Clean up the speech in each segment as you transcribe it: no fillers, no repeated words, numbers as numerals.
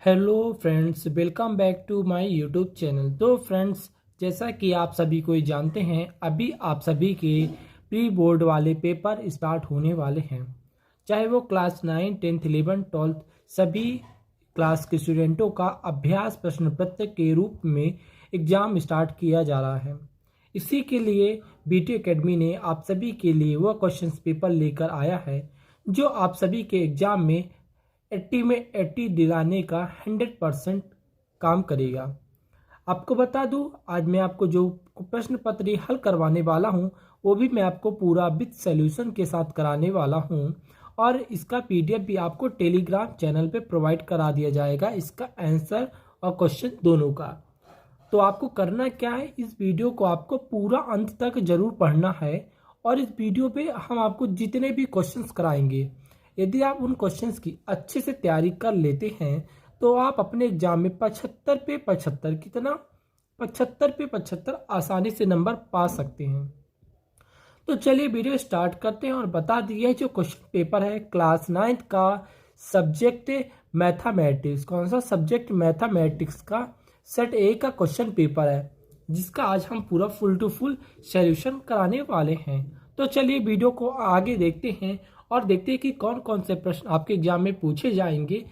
Hello friends, welcome back to my YouTube channel. तो friends, जैसा कि आप सभी को जानते हैं, अभी आप सभी के प्री बोर्ड वाले पेपर स्टार्ट होने वाले हैं। चाहे वो क्लास 9, 10th, 11th, 12th सभी क्लास के स्टूडेंटों का अभ्यास प्रश्न पत्र के रूप में एग्ज़ाम स्टार्ट किया जा रहा है। इसी के लिए बीटी एकेडमी ने आप सभी के लिए वह क्वेश्चन पेपर लेकर आया है जो आप सभी के एग्ज़ाम में 80 में 80 दिलाने का 100% काम करेगा। आपको बता दूं, आज मैं आपको जो प्रश्न पत्र हल करवाने वाला हूं वो भी मैं आपको पूरा विद सॉल्यूशन के साथ कराने वाला हूं और इसका पीडीएफ भी आपको टेलीग्राम चैनल पे प्रोवाइड करा दिया जाएगा, इसका आंसर और क्वेश्चन दोनों का। तो आपको करना क्या है, इस वीडियो को आपको पूरा अंत तक जरूर पढ़ना है और इस वीडियो पे हम आपको जितने भी क्वेश्चंस कराएंगे, यदि आप उन क्वेश्चंस की अच्छे से तैयारी कर लेते हैं तो आप अपने एग्जाम में 75 पे 75 कितना 75 पे 75 आसानी से नंबर पा सकते हैं। तो चलिए वीडियो स्टार्ट करते हैं और बता दिए जो क्वेश्चन पेपर है क्लास 9th का सब्जेक्ट मैथमेटिक्स। कौन सा सब्जेक्ट? मैथमेटिक्स का सेट ए का क्वेश्चन पेपर है जिसका आज हम पूरा फुल टू फुल सॉल्यूशन कराने वाले हैं। तो चलिए वीडियो को आगे देखते हैं और देखते हैं कि कौन कौन से प्रश्न आपके एग्जाम में पूछे जाएंगे,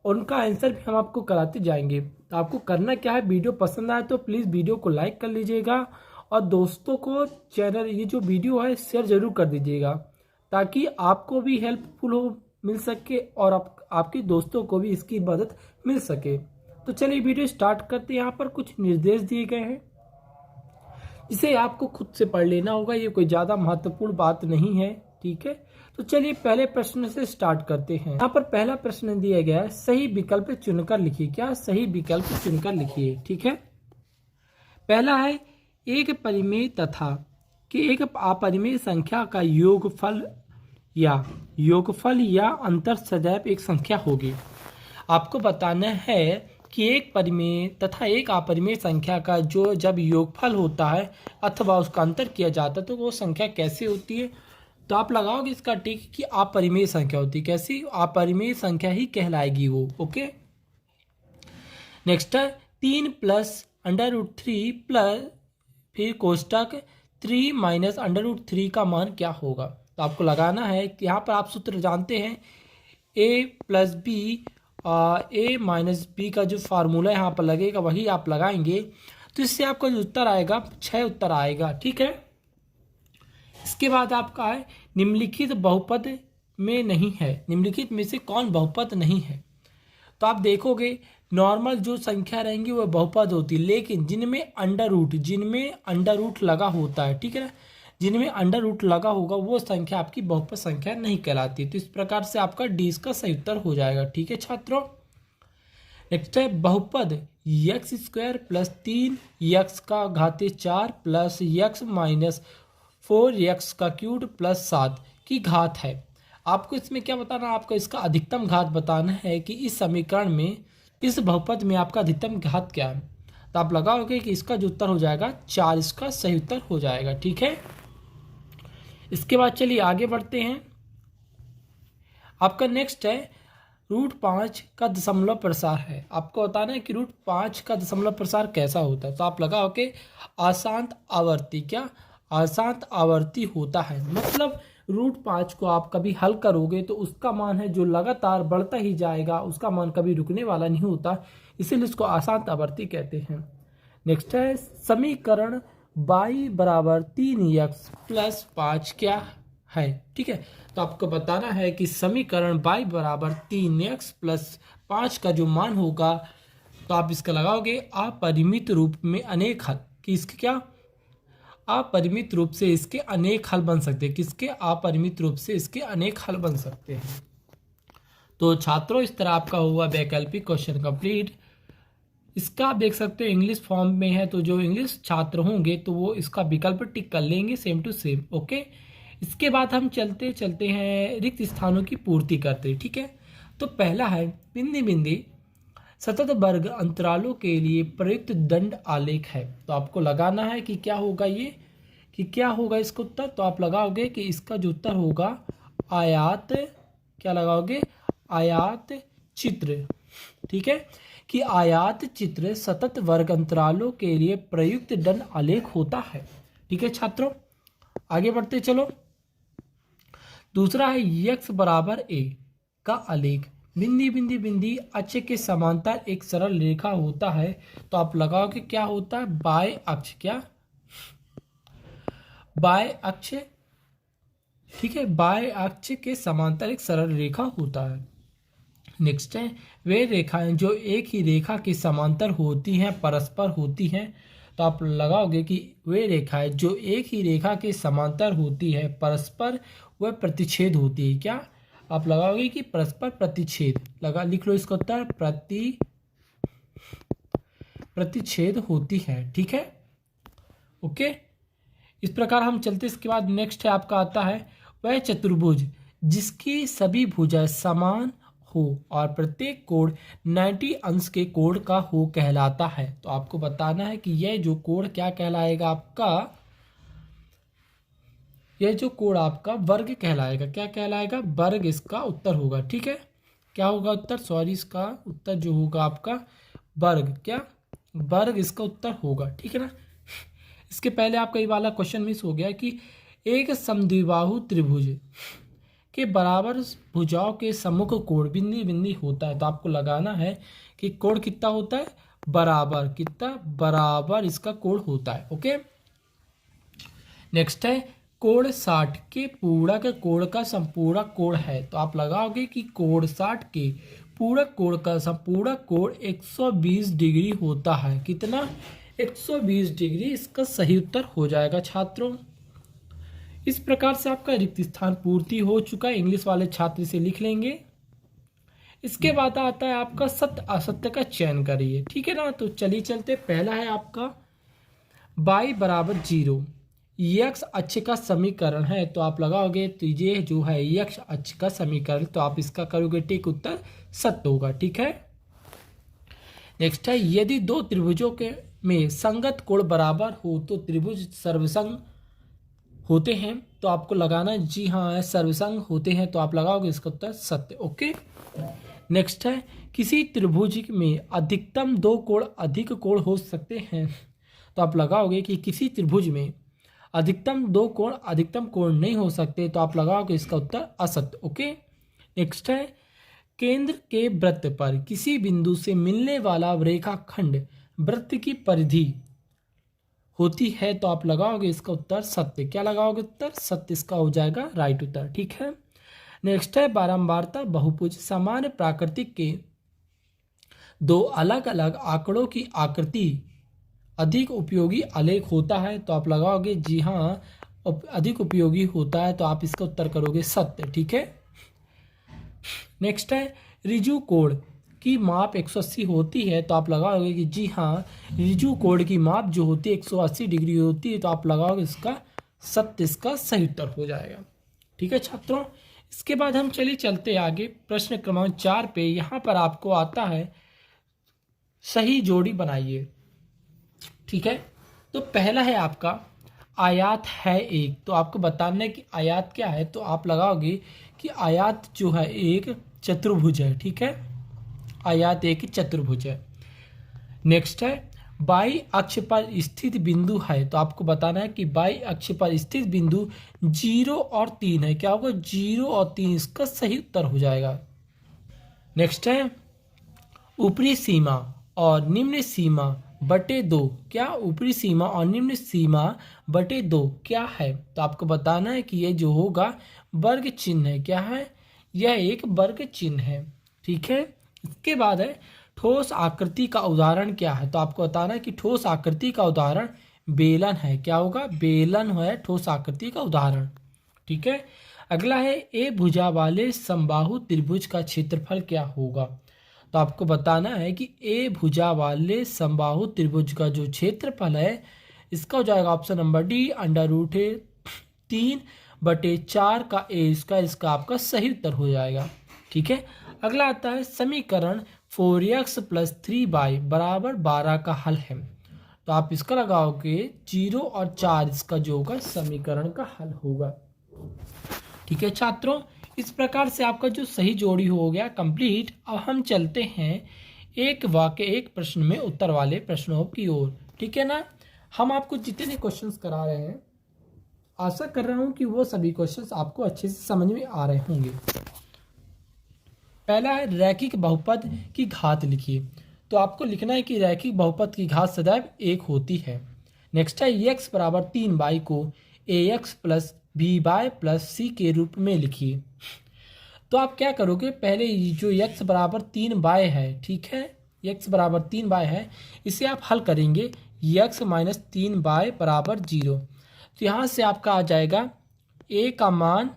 उनका आंसर भी हम आपको कराते जाएंगे। तो आपको करना क्या है, वीडियो पसंद आए तो प्लीज़ वीडियो को लाइक कर लीजिएगा और दोस्तों को चैनल ये जो वीडियो है शेयर जरूर कर दीजिएगा ताकि आपको भी हेल्पफुल हो मिल सके और आपके दोस्तों को भी इसकी मदद मिल सके। तो चलिए वीडियो स्टार्ट करते हैं। यहाँ पर कुछ निर्देश दिए गए हैं जिसे आपको खुद से पढ़ लेना होगा, ये कोई ज़्यादा महत्वपूर्ण बात नहीं है, ठीक है। तो चलिए पहले प्रश्न से स्टार्ट करते हैं। यहाँ पर पहला प्रश्न दिया गया है, सही विकल्प चुनकर लिखिए। क्या? सही विकल्प चुनकर लिखिए, ठीक है। पहला है एक परिमेय तथा कि एक अपरिमेय संख्या का योगफल या अंतर सदैव एक संख्या होगी। आपको बताना है कि एक परिमेय तथा एक अपरिमेय संख्या का जो जब योगफल होता है अथवा उसका अंतर किया जाता है तो वो संख्या कैसे होती है। तो आप लगाओगे इसका टिक कि अपरिमेय संख्या होती है। कैसी? अपरिमेय संख्या ही कहलाएगी वो, ओके। नेक्स्ट है 3 प्लस √3 प्लस फिर कोष्टक 3 माइनस √3 का मान क्या होगा। तो आपको लगाना है कि यहाँ पर आप सूत्र जानते हैं, a plus B a minus B का जो फार्मूला यहाँ पर लगेगा वही आप लगाएंगे। तो इससे आपका जो उत्तर आएगा 6 उत्तर आएगा, ठीक है। इसके बाद आपका है निम्नलिखित बहुपद में नहीं है। निम्नलिखित में से कौन बहुपद नहीं है? तो आप देखोगे नॉर्मल जो संख्या रहेंगी वह बहुपद होती है, लेकिन जिनमें अंडर रूट लगा होता है, ठीक है ना, जिनमें अंडर रूट लगा होगा वो संख्या आपकी बहुपद संख्या नहीं कहलाती। तो इस प्रकार से आपका डी इसका सही उत्तर हो जाएगा, ठीक है छात्रों। नेक्स्ट है बहुपद x² प्लस 3x का घातीय 4 प्लस x माइनस 4x का क्यूब प्लस 7 की घात है। आपको इसमें क्या बताना है, आपको इसका अधिकतम घात बताना है कि इस समीकरण में इस बहुपद में आपका अधिकतम घात क्या है। तो आप लगाओगे कि इसका जो उत्तर हो जाएगा 4, इसका सही उत्तर हो जाएगा, ठीक है। इसके बाद चलिए आगे बढ़ते हैं। आपका नेक्स्ट है √5 का दशमलव प्रसार है। आपको बताना है कि √5 का दशमलव प्रसार कैसा होता है। तो आप लगाओगे अशांत आवर्ती। क्या? अशांत आवर्ती होता है, मतलब √5 को आप कभी हल करोगे तो उसका मान है जो लगातार बढ़ता ही जाएगा, उसका मान कभी रुकने वाला नहीं होता, इसीलिए इसको अशांत आवर्ती कहते हैं। नेक्स्ट है समीकरण y बराबर 3x प्लस 5 क्या है, ठीक है। तो आपको बताना है कि समीकरण y बराबर 3x प्लस 5 का जो मान होगा, तो आप इसका लगाओगे अपरिमित रूप में अनेक हल कि इसके क्या अपरिमित रूप से इसके अनेक हल बन सकते हैं। किसके? अपरिमित रूप से इसके अनेक हल बन सकते हैं। तो छात्रों, इस तरह आपका हुआ वैकल्पिक क्वेश्चन कंप्लीट। इसका आप देख सकते हो इंग्लिश फॉर्म में है, तो जो इंग्लिश छात्र होंगे तो वो इसका विकल्प टिक कर लेंगे सेम टू सेम, ओके। इसके बाद हम चलते चलते हैं रिक्त स्थानों की पूर्ति करते, ठीक है। तो पहला है बिंदी बिंदी सतत वर्ग अंतरालों के लिए प्रयुक्त दंड आलेख है। तो आपको लगाना है कि क्या होगा ये, कि क्या होगा इसका उत्तर। तो आप लगाओगे कि इसका जो उत्तर होगा आयात, क्या लगाओगे? आयात चित्र, ठीक है, कि आयात चित्र सतत वर्ग अंतरालों के लिए प्रयुक्त दंड आलेख होता है। ठीक है छात्रों, आगे बढ़ते चलो। दूसरा है यक्स बराबर ए का आलेख बिंदी बिंदी बिंदी अक्ष के समांतर एक सरल रेखा होता है। तो आप लगाओ कि क्या होता है, बाय अक्ष, क्या बाय अक्ष, ठीक है, बाय अक्ष के समांतर एक सरल रेखा होता है। नेक्स्ट है वे रेखाएं जो एक ही रेखा के समांतर होती हैं परस्पर होती हैं। तो आप लगाओगे कि वे रेखाएं जो एक ही रेखा के समांतर होती है परस्पर वह प्रतिच्छेद होती है। क्या आप लगाओगे कि परस्पर प्रतिच्छेद, लगा लिख लो इसका उत्तर, प्रतिच्छेद होती है। ठीक है, ओके, इस प्रकार हम चलते। इसके बाद नेक्स्ट है आपका आता है वह चतुर्भुज जिसकी सभी भुजाएं समान हो और प्रत्येक कोण 90 अंश के कोण का हो कहलाता है। तो आपको बताना है कि यह जो कोण क्या कहलाएगा आपका, यह जो कोण आपका वर्ग कहलाएगा। क्या कहलाएगा, वर्ग इसका उत्तर होगा। ठीक है, क्या होगा उत्तर, सॉरी, इसका उत्तर जो होगा आपका वर्ग, क्या वर्ग इसका उत्तर होगा। ठीक है ना। इसके पहले आपका ये वाला क्वेश्चन मिस हो गया कि एक समद्विबाहु त्रिभुज के बराबर भुजाओं के सम्मुख कोण बिंदी बिंदी होता है। तो आपको लगाना है कि कोण कितना होता है, बराबर, कितना बराबर इसका कोण होता है। ओके, नेक्स्ट है कोण 60 के पूरक कोण का संपूरक कोण है। तो आप लगाओगे कि कोण 60 के पूरक कोण का संपूरक कोण 120 डिग्री होता है। कितना, 120 डिग्री इसका सही उत्तर हो जाएगा छात्रों। इस प्रकार से आपका रिक्त स्थान पूर्ति हो चुका है। इंग्लिश वाले छात्र से लिख लेंगे। इसके बाद आता है आपका सत्य असत्य का चयन करिए। ठीक है ना, तो चलिए चलते। पहला है आपका y बराबर 0 यक्स अक्ष का समीकरण है। तो आप लगाओगे तो ये जो है यक्स अक्ष का समीकरण, तो आप इसका करोगे ठीक उत्तर सत्य होगा। ठीक है, नेक्स्ट है यदि दो त्रिभुजों के में संगत कोण बराबर हो तो त्रिभुज सर्वसंग होते हैं। तो आपको लगाना है जी हाँ सर्वसंग होते हैं। तो आप लगाओगे इसका उत्तर सत्य। ओके, नेक्स्ट है किसी त्रिभुज में अधिकतम दो कोण अधिक कोण हो सकते हैं। तो आप लगाओगे कि किसी त्रिभुज में अधिकतम दो कोण अधिकतम कोण नहीं हो सकते। तो आप लगाओगे इसका उत्तर असत्य। ओके, नेक्स्ट है केंद्र के वृत्त पर किसी बिंदु से मिलने वाला रेखाखंड वृत्त की परिधि होती है। तो आप लगाओगे इसका उत्तर सत्य। क्या लगाओगे उत्तर सत्य, इसका हो जाएगा राइट उत्तर। ठीक है, नेक्स्ट है बारंबारता बहुभुज समान प्राकृतिक के दो अलग अलग आंकड़ों की आकृति अधिक उपयोगी आलेख होता है। तो आप लगाओगे जी हाँ अधिक उपयोगी होता है। तो आप इसका उत्तर करोगे सत्य। ठीक है, नेक्स्ट है ऋजु कोण की माप 180 होती है। तो आप लगाओगे कि जी हाँ ऋजु कोण की माप जो होती है 180 डिग्री होती है। तो आप लगाओगे इसका सत्य, इसका सही उत्तर हो जाएगा। ठीक है छात्रों, इसके बाद हम चलिए चलते आगे प्रश्न क्रमांक 4 पे। यहाँ पर आपको आता है सही जोड़ी बनाइए। ठीक है, तो पहला है आपका आयात है एक। तो आपको बताना है कि आयात क्या है। तो आप लगाओगे कि आयात जो है एक चतुर्भुज है। ठीक है, आयात एक चतुर्भुज है। नेक्स्ट है बाई अक्ष पर स्थित बिंदु है। तो आपको बताना है कि बाई अक्ष पर स्थित बिंदु 0 और 3 है। क्या होगा, 0 और 3 इसका सही उत्तर हो जाएगा। नेक्स्ट है ऊपरी सीमा और निम्न सीमा बटे 2। क्या ऊपरी सीमा और निम्न सीमा बटे 2 क्या है। तो आपको बताना है कि यह जो होगा वर्ग चिन्ह है। क्या है, यह एक वर्ग चिन्ह है। ठीक है, इसके बाद है ठोस आकृति का उदाहरण क्या है। तो आपको बताना है कि ठोस आकृति का उदाहरण बेलन है। क्या होगा, बेलन है ठोस आकृति का उदाहरण। ठीक है, अगला है ए भुजा वाले समबाहु त्रिभुज का क्षेत्रफल क्या होगा। तो आपको बताना है कि ए भुजा वाले समबाहु त्रिभुज का जो क्षेत्रफल है इसका हो जाएगा ऑप्शन नंबर डी √3/4 का ए। इसका आपका सही उत्तर हो जाएगा। ठीक है, अगला आता है समीकरण 4x + 3y = 12 का हल है। तो आप इसका लगाओगे 0 और 4 इसका जो होगा समीकरण का हल होगा। ठीक है छात्रों, इस प्रकार से आपका जो सही जोड़ी हो गया कंप्लीट। अब हम चलते हैं एक वाक्य एक प्रश्न में उत्तर वाले प्रश्नों की ओर। ठीक है ना। हम आपको जितने क्वेश्चंस करा रहे हैं, आशा कर रहा हूं कि वो सभी क्वेश्चंस आपको अच्छे से समझ में आ रहे होंगे। पहला है रैखिक बहुपद की घात लिखिए। तो आपको लिखना है कि रैखिक बहुपद की घात सदैव 1 होती है। नेक्स्ट है x बराबर 3y को ax plus by plus c के रूप में लिखिए। तो आप क्या करोगे, पहले जो x बराबर 3y है, ठीक है, x बराबर 3y है, इसे आप हल करेंगे। x माइनस 3y बराबर 0। तो यहाँ से आपका आ जाएगा a का मान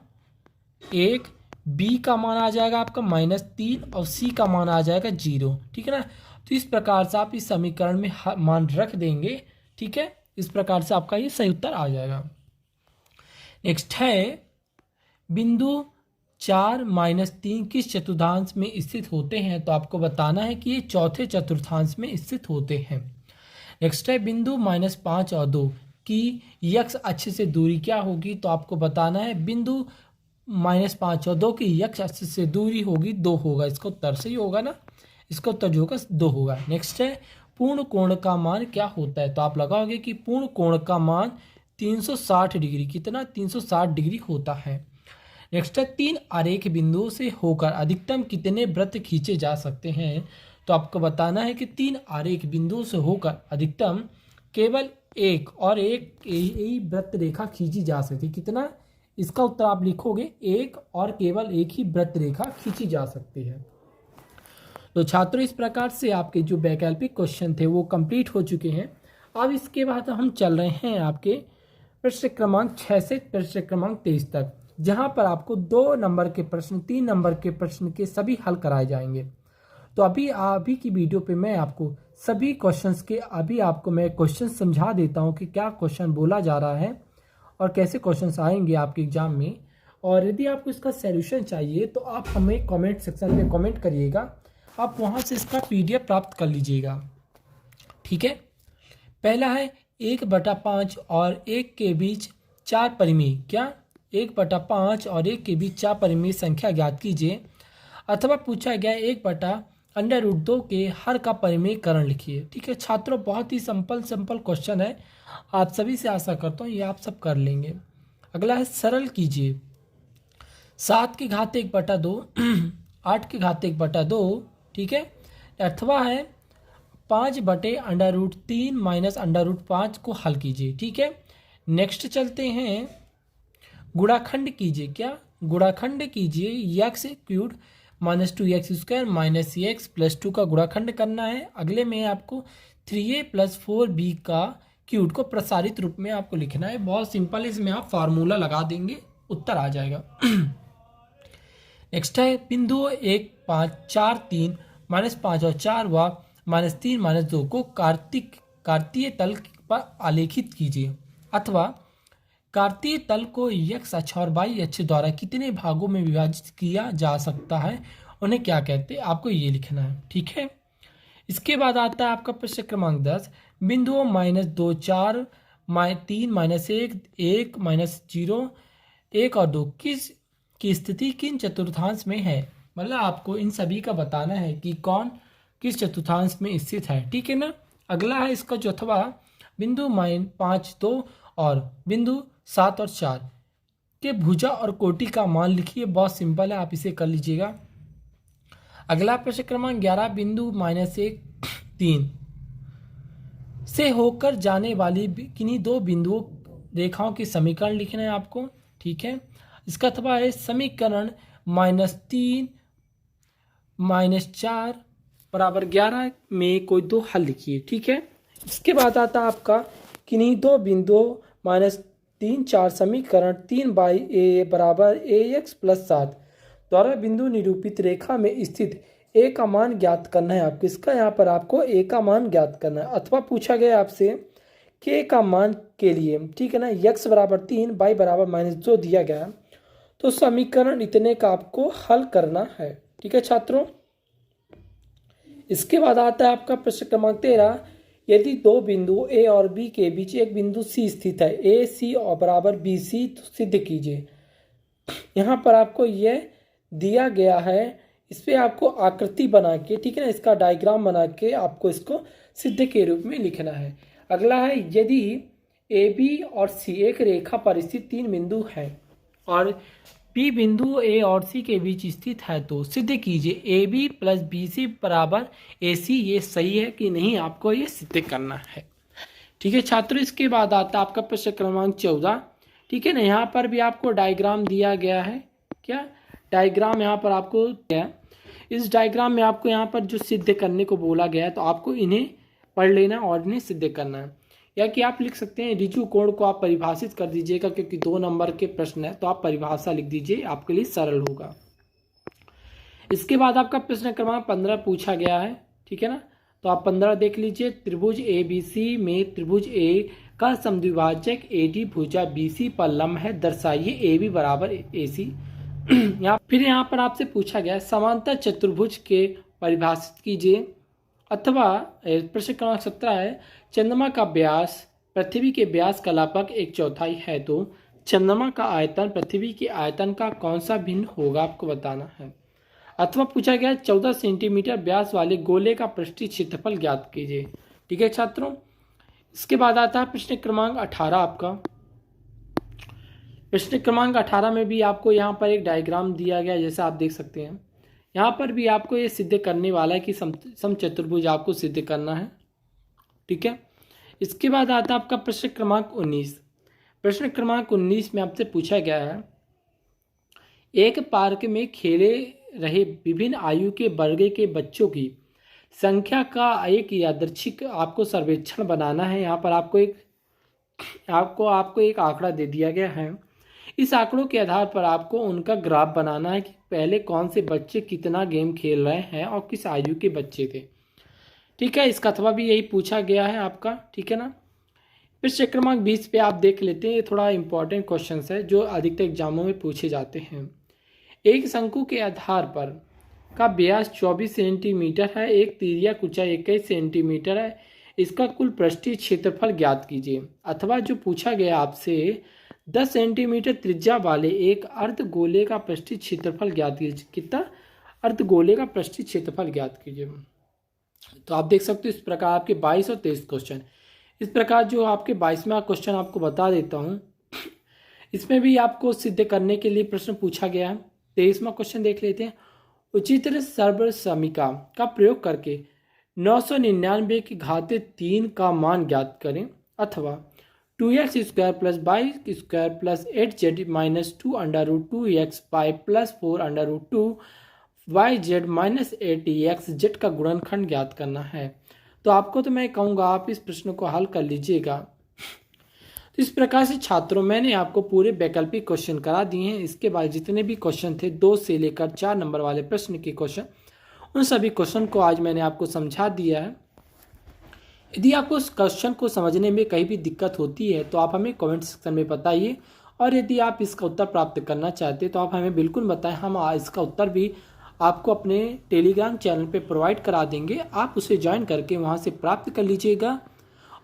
1, b का मान आ जाएगा आपका -3 और c का मान आ जाएगा 0। ठीक है ना। तो इस प्रकार से आप इस समीकरण में मान रख देंगे। ठीक है, इस प्रकार से आपका ये सही उत्तर आ जाएगा। नेक्स्ट है बिंदु 4 - 3 किस चतुर्थांश में स्थित होते हैं। तो आपको बताना है कि ये चौथे चतुर्थांश में स्थित होते हैं। नेक्स्ट है बिंदु -5 और 2 की यक्ष अक्ष से दूरी क्या होगी। तो आपको बताना है बिंदु -5 और 2 की यक्ष अक्ष से दूरी होगी 2 होगा। इसका उत्तर सही होगा ना, इसका उत्तर जो होगा 2 होगा। नेक्स्ट है पूर्ण कोण का मान क्या होता है। तो आप लगाओगे कि पूर्ण कोण का मान 360 डिग्री, कितना 360 डिग्री होता है। नेक्स्ट है 3 आरेख बिंदुओं से होकर अधिकतम कितने वृत्त खींचे जा सकते हैं। तो आपको बताना है कि 3 आरेख बिंदुओं से होकर अधिकतम केवल एक और एक ही वृत्त रेखा खींची जा सकती है। कितना, इसका उत्तर आप लिखोगे एक और केवल एक ही वृत्त रेखा खींची जा सकती है। तो छात्रों इस प्रकार से आपके जो वैकल्पिक क्वेश्चन थे वो कंप्लीट हो चुके हैं। अब इसके बाद हम चल रहे हैं आपके प्रश्न क्रमांक 6 से प्रश्न क्रमांक 23 तक, जहां पर आपको 2 नंबर के प्रश्न, 3 नंबर के प्रश्न के सभी हल कराए जाएंगे। तो अभी की वीडियो पे मैं आपको सभी क्वेश्चंस के आपको मैं क्वेश्चन समझा देता हूं कि क्या क्वेश्चन बोला जा रहा है और कैसे क्वेश्चंस आएंगे आपके एग्जाम में। और यदि आपको इसका सॉल्यूशन चाहिए तो आप हमें कमेंट सेक्शन में कमेंट करिएगा, आप वहां से इसका PDF प्राप्त कर लीजिएगा। ठीक है। पहला है 1/5 और 1 के बीच 4 परिमेय, क्या 1/5 और 1 के बीच 4 परिमेय संख्या ज्ञात कीजिए। अथवा पूछा गया 1/√2 के हर का परिमेयकरण लिखिए। ठीक है छात्रों, बहुत ही सिंपल क्वेश्चन है, आप सभी से आशा करता हूँ ये आप सब कर लेंगे। अगला है सरल कीजिए। 7 की घात 1/2 8 की घात 1/2, ठीक है, अथवा है 5/√3 माइनस √5 को हल कीजिए। ठीक है। नेक्स्ट चलते हैं गुणाखंड कीजिए। क्या गुणाखंड कीजिए, x³ -2x² माइनस x + 2 का गुणाखंड करना है। अगले में आपको 3a + 4b का क्यूब को प्रसारित रूप में आपको लिखना है। बहुत सिंपल है, इसमें आप फार्मूला लगा देंगे, उत्तर आ जाएगा। नेक्स्ट है बिंदु 1, 5, 4, 3 -5 और 4 व -3 -2 को कार्तीय तल पर आलेखित कीजिए। अथवा कार्तीय तल को x अक्ष और y अक्ष द्वारा कितने भागों में विभाजित किया जा सकता है, उन्हें क्या कहते हैं, आपको ये लिखना है। ठीक है। इसके बाद आता है आपका प्रश्न क्रमांक 10। बिंदुओं -2, 4, 3, -1, 1, -0, 1 और 2 की स्थिति किन चतुर्थांश में है। मतलब आपको इन सभी का बताना है कि कौन किस चतुर्थांश में स्थित है। ठीक है ना। अगला है इसका जो अथवा बिंदु -5, 2 और बिंदु 7 और 4 के भुजा और कोटि का मान लिखिए। बहुत सिंपल है, आप इसे कर लीजिएगा। अगला प्रश्न क्रमांक 11। बिंदु -1, 3 से होकर जाने वाली किन्हीं 2 बिंदुओं रेखाओं के समीकरण लिखना है आपको। ठीक है। इसका अथवा है समीकरण -3 -4 = 11 में कोई 2 हल लिखिए। ठीक है। इसके बाद आता है आपका किन्हीं 2 बिंदुओं -3, 4 समीकरण 3/a = ax + 7 द्वारा बिंदु निरूपित रेखा में स्थित a का मान ज्ञात करना है आपको। इसका यहाँ पर आपको a का मान ज्ञात करना है। अथवा पूछा गया आपसे k का मान के लिए, ठीक है ना, x = 3, y = -2 दिया गया, तो समीकरण इतने का आपको हल करना है। ठीक है छात्रों। इसके बाद आता है आपका प्रश्न क्रमांक 13। यदि 2 बिंदु a और b के बीच एक बिंदु c स्थित है, a c = bc, तो सिद्ध कीजिए। यहाँ पर आपको यह दिया गया है, इस पर आपको आकृति बना के, ठीक है ना, इसका डायग्राम बना के आपको इसको सिद्ध के रूप में लिखना है। अगला है, यदि ए बी और सी एक रेखा पर स्थित 3 बिंदु हैं और बी बिंदु ए और सी के बीच स्थित है तो सिद्ध कीजिए A B plus B C बराबर ए सी। ये सही है कि नहीं, आपको ये सिद्ध करना है। ठीक है छात्रों, इसके बाद आता है आपका प्रश्न क्रमांक 14। ठीक है ना, यहाँ पर भी आपको डायग्राम दिया गया है। क्या डायग्राम यहाँ पर आपको क्या, इस डायग्राम में आपको यहाँ पर जो सिद्ध करने को बोला गया है तो आपको इन्हें पढ़ लेना और इन्हें सिद्ध करना है। या कि आप लिख सकते हैं ऋजु कोण को आप परिभाषित कर दीजिएगा, क्योंकि 2 नंबर के प्रश्न है तो आप परिभाषा लिख दीजिए, आपके लिए सरल होगा। इसके बाद आपका प्रश्न क्रमांक 15 पूछा गया है। ठीक है ना, तो आप 15 देख लीजिए। त्रिभुज ए बी सी में त्रिभुज ए का समद्विभाजक ए डी भुजा बी सी पर लंब है, दर्शाइए ए बी बराबर ए सी। फिर यहाँ पर आपसे पूछा गया समांतर चतुर्भुज के परिभाषित कीजिए। अथवा प्रश्न क्रमांक 17 है, चंद्रमा का व्यास पृथ्वी के व्यास का लगभग 1/4 है तो चंद्रमा का आयतन पृथ्वी के आयतन का कौन सा भिन्न होगा, आपको बताना है। अथवा पूछा गया 14 सेंटीमीटर व्यास वाले गोले का पृष्ठीय क्षेत्रफल ज्ञात कीजिए। ठीक है छात्रों, इसके बाद आता है प्रश्न क्रमांक 18 आपका। प्रश्न क्रमांक 18 में भी आपको यहाँ पर एक डायग्राम दिया गया, जैसा आप देख सकते हैं। यहाँ पर भी आपको ये सिद्ध करने वाला है कि समचतुर्भुज आपको सिद्ध करना है। ठीक है, इसके बाद आता है आपका प्रश्न क्रमांक 19। प्रश्न क्रमांक 19 में आपसे पूछा गया है, एक पार्क में खेले रहे विभिन्न आयु के वर्ग के बच्चों की संख्या का एक यादृच्छिक आपको सर्वेक्षण बनाना है। यहाँ पर आपको एक आंकड़ा दे दिया गया है। इस आंकड़ों के आधार पर आपको उनका ग्राफ बनाना है कि पहले कौन से बच्चे कितना गेम खेल रहे हैं और किस आयु के बच्चे थे। ठीक है, इसका अथवा भी यही पूछा गया है आपका। ठीक है ना, प्रश्न क्रमांक 20 पे आप देख लेते हैं। ये थोड़ा इंपॉर्टेंट क्वेश्चन है जो अधिकतर एग्जामों में पूछे जाते हैं। एक शंकु के आधार पर का व्यास 24 सेंटीमीटर है, एक तिर्यक ऊंचाई 21 सेंटीमीटर है, इसका कुल पृष्ठीय क्षेत्रफल ज्ञात कीजिए। अथवा जो पूछा गया आपसे 10 सेंटीमीटर त्रिज्या वाले एक अर्धगोले का पृष्ठीय क्षेत्रफल ज्ञात कीजिए। कितना अर्धगोले का पृष्ठीय क्षेत्रफल ज्ञात कीजिए। तो आप देख सकते हो इस प्रकार आपके 22 और 23 क्वेश्चन। इस प्रकार जो आपके 22वां क्वेश्चन आपको बता देता हूँ, इसमें भी आपको सिद्ध करने के लिए प्रश्न पूछा गया है। 23वां क्वेश्चन देख लेते हैं। उचित सर्वसमीका का प्रयोग करके 999 की घात 3 का मान ज्ञात करें। अथवा 2x² plus y² plus 8z minus 2 √2x plus 4 √2yz minus 8xz का गुणनखंड ज्ञात करना है। तो आपको तो मैं कहूँगा आप इस प्रश्न को हल कर लीजिएगा। तो इस प्रकार से छात्रों मैंने आपको पूरे वैकल्पिक क्वेश्चन करा दिए हैं। इसके बाद जितने भी क्वेश्चन थे 2 से लेकर 4 नंबर वाले प्रश्न के क्वेश्चन, उन सभी क्वेश्चन को आज मैंने आपको समझा दिया है। यदि आपको उस क्वेश्चन को समझने में कहीं भी दिक्कत होती है तो आप हमें कमेंट सेक्शन में बताइए, और यदि आप इसका उत्तर प्राप्त करना चाहते हैं तो आप हमें बिल्कुल बताएं। हम इसका उत्तर भी आपको अपने टेलीग्राम चैनल पे प्रोवाइड करा देंगे, आप उसे ज्वाइन करके वहां से प्राप्त कर लीजिएगा।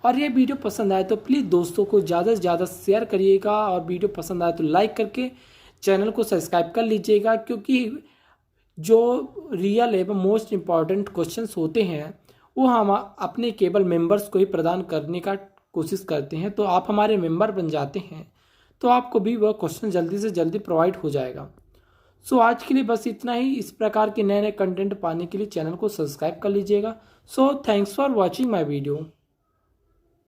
और ये वीडियो पसंद आए तो प्लीज़ दोस्तों को ज़्यादा से ज़्यादा शेयर करिएगा, और वीडियो पसंद आए तो लाइक करके चैनल को सब्सक्राइब कर लीजिएगा, क्योंकि जो रियल एवं मोस्ट इम्पॉर्टेंट क्वेश्चंस होते हैं वो हम अपने केवल मेंबर्स को ही प्रदान करने का कोशिश करते हैं। तो आप हमारे मेंबर बन जाते हैं तो आपको भी वह क्वेश्चन जल्दी से जल्दी प्रोवाइड हो जाएगा। सो आज के लिए बस इतना ही। इस प्रकार के नए नए कंटेंट पाने के लिए चैनल को सब्सक्राइब कर लीजिएगा। So thanks for watching my video.